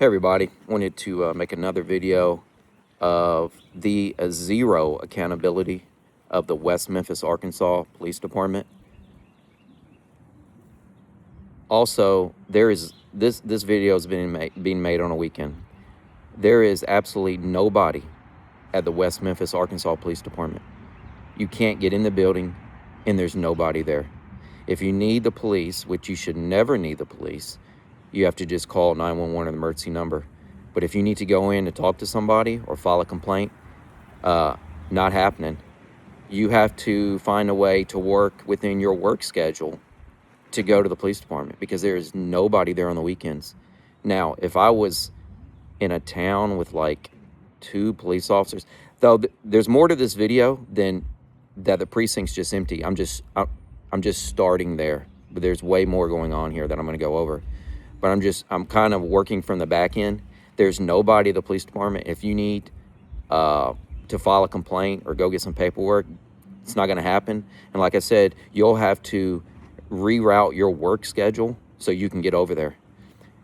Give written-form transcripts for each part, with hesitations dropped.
Hey everybody, wanted to make another video of the zero accountability of the West Memphis, Arkansas Police Department. Also, there is this video is being made on a weekend. There is absolutely nobody at the West Memphis, Arkansas Police Department. You can't get in the building and there's nobody there. If you need the police, which you should never need the police, you have to just call 911 or the emergency number. But if you need to go in to talk to somebody or file a complaint, not happening. You have to find a way to work within your work schedule to go to the police department because there is nobody there on the weekends. Now, if I was in a town with like 2 police officers, though there's more to this video than that the precinct's just empty. I'm just starting there, but there's way more going on here that I'm going to go over. But I'm kind of working from the back end. There's nobody at the police department. If you need to file a complaint or go get some paperwork, it's not going to happen. And like I said, you'll have to reroute your work schedule so you can get over there.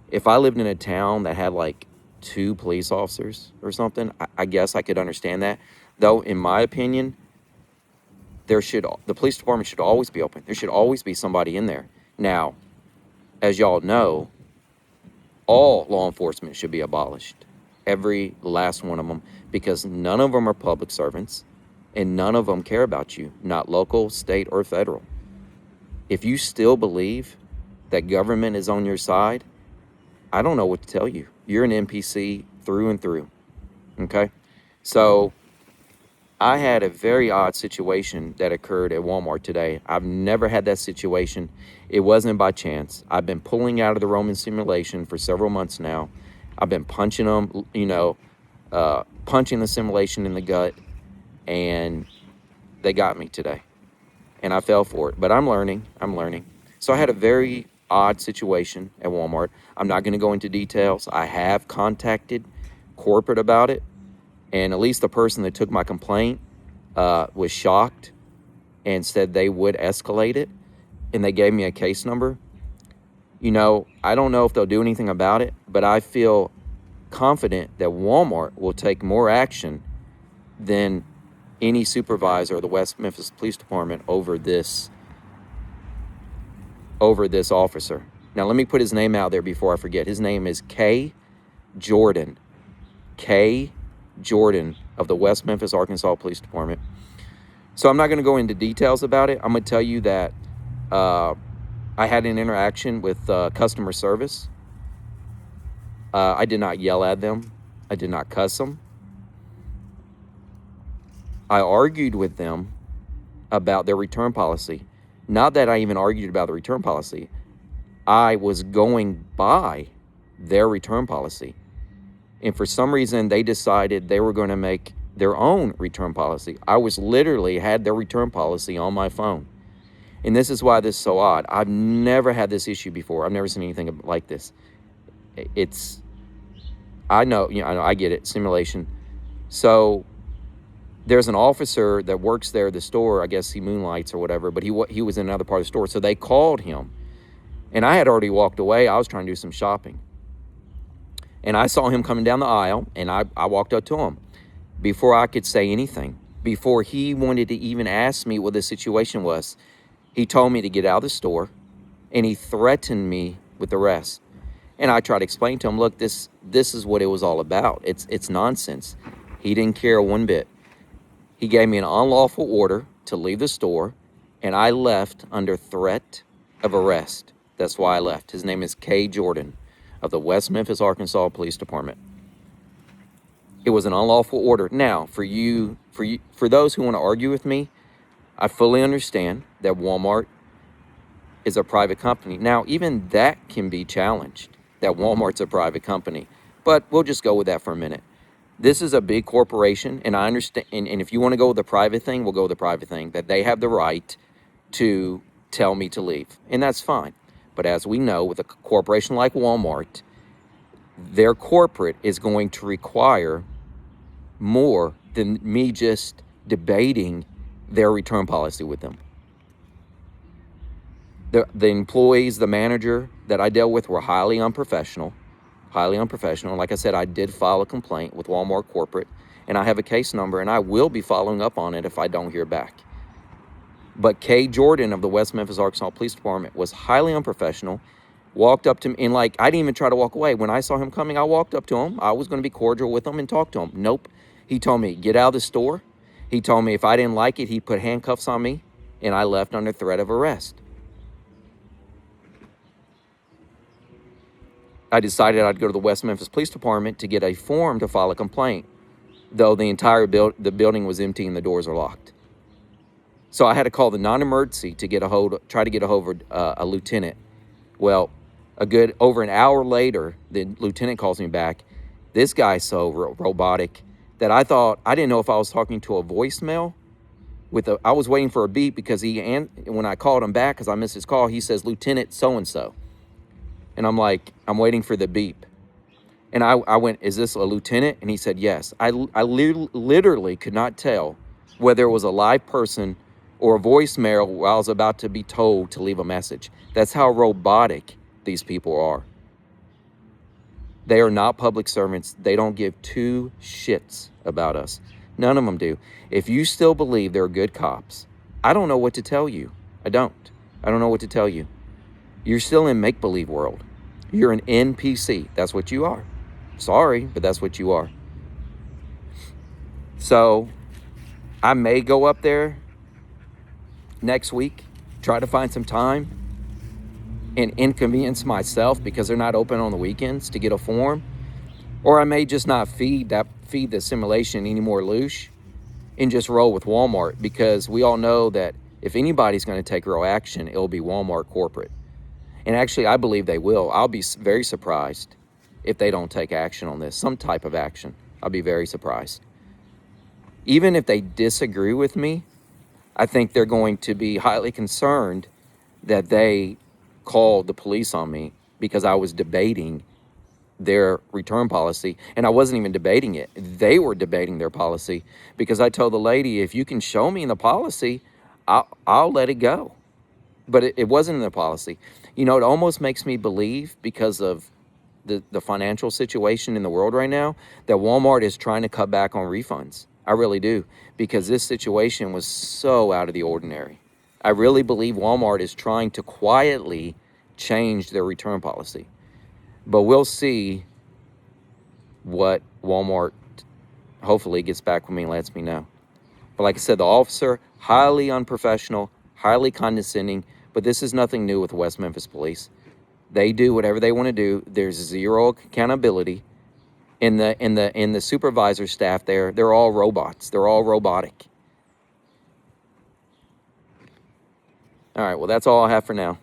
If I lived in a town that had like 2 police officers or something, I guess I could understand that. Though, in my opinion, the police department should always be open. There should always be somebody in there. Now, as y'all know, all law enforcement should be abolished. Every last one of them, because none of them are public servants and none of them care about you, not local, state, or federal. If you still believe that government is on your side, I don't know what to tell you. You're an NPC through and through, okay? So I had a very odd situation that occurred at Walmart today. I've never had that situation. It wasn't by chance. I've been pulling out of the Roman simulation for several months now. I've been punching them, punching the simulation in the gut, and they got me today. And I fell for it, but I'm learning. So I had a very odd situation at Walmart. I'm not going to go into details. I have contacted corporate about it. And at least the person that took my complaint was shocked and said they would escalate it. And they gave me a case number. I don't know if they'll do anything about it, but I feel confident that Walmart will take more action than any supervisor of the West Memphis Police Department over this officer. Now, let me put his name out there before I forget. His name is K. Jordan. K. Jordan of the West Memphis, Arkansas Police Department. So I'm not going to go into details about it. I'm going to tell you that I had an interaction with customer service. I did not yell at them. I did not cuss them. I argued with them about their return policy. Not that I even argued about the return policy. I was going by their return policy. And for some reason, they decided they were going to make their own return policy. I had their return policy on my phone. And this is why this is so odd. I've never had this issue before. I've never seen anything like this. I know, I get it, simulation. So there's an officer that works there at the store. I guess he moonlights or whatever, but he was in another part of the store. So they called him. And I had already walked away. I was trying to do some shopping. And I saw him coming down the aisle, and I walked up to him. Before I could say anything, before he wanted to even ask me what the situation was, he told me to get out of the store, and he threatened me with arrest. And I tried to explain to him, look, this is what it was all about. It's nonsense. He didn't care one bit. He gave me an unlawful order to leave the store, and I left under threat of arrest. That's why I left. His name is K. Jordan of the West Memphis, Arkansas Police Department. It was an unlawful order. Now, for those who want to argue with me, I fully understand that Walmart is a private company. Now, even that can be challenged, that Walmart's a private company. But we'll just go with that for a minute. This is a big corporation, and I understand. And if you want to go with the private thing, we'll go with the private thing, that they have the right to tell me to leave. And that's fine. But as we know, with a corporation like Walmart, their corporate is going to require more than me just debating their return policy with them. The employees, the manager that I dealt with were highly unprofessional. highly unprofessional. Like I said, I did file a complaint with Walmart corporate, and I have a case number, and I will be following up on it if I don't hear back. But Kay Jordan of the West Memphis Arkansas Police Department was highly unprofessional, walked up to me, and like, I didn't even try to walk away. When I saw him coming, I walked up to him. I was going to be cordial with him and talk to him. Nope. He told me, get out of the store. He told me if I didn't like it, he'd put handcuffs on me, and I left under threat of arrest. I decided I'd go to the West Memphis Police Department to get a form to file a complaint, though the entire the building was empty and the doors are locked. So I had to call the non-emergency to try to get a hold of a lieutenant. Well, over an hour later, the lieutenant calls me back. This guy's so robotic that I didn't know if I was talking to a voicemail. I was waiting for a beep because when I called him back, because I missed his call, he says, Lieutenant so-and-so. And I'm like, I'm waiting for the beep. And I went, is this a lieutenant? And he said, yes. I literally could not tell whether it was a live person or a voicemail where I was about to be told to leave a message. That's how robotic these people are. They are not public servants. They don't give two shits about us. None of them do. If you still believe they're good cops, I don't know what to tell you. I don't know what to tell you. You're still in make-believe world. You're an NPC. That's what you are. Sorry, but that's what you are. So I may go up there next week, try to find some time and inconvenience myself because they're not open on the weekends to get a form. Or I may just not feed the simulation any more loose and just roll with Walmart, because we all know that if anybody's going to take real action, it'll be Walmart corporate. And actually, I believe they will. I'll be very surprised if they don't take action on this, some type of action. I'll be very surprised. Even if they disagree with me, I think they're going to be highly concerned that they called the police on me because I was debating their return policy. And I wasn't even debating it. They were debating their policy, because I told the lady, if you can show me in the policy, I'll let it go. But it wasn't in the policy. You know, it almost makes me believe, because of the financial situation in the world right now, that Walmart is trying to cut back on refunds. I really do, because this situation was so out of the ordinary. I really believe Walmart is trying to quietly change their return policy. But we'll see what Walmart hopefully gets back with me and lets me know. But like I said, the officer, highly unprofessional, highly condescending, but this is nothing new with West Memphis Police. They do whatever they want to do. There's zero accountability. In the supervisor staff there, they're all robots. They're all robotic. All right, well, that's all I have for now.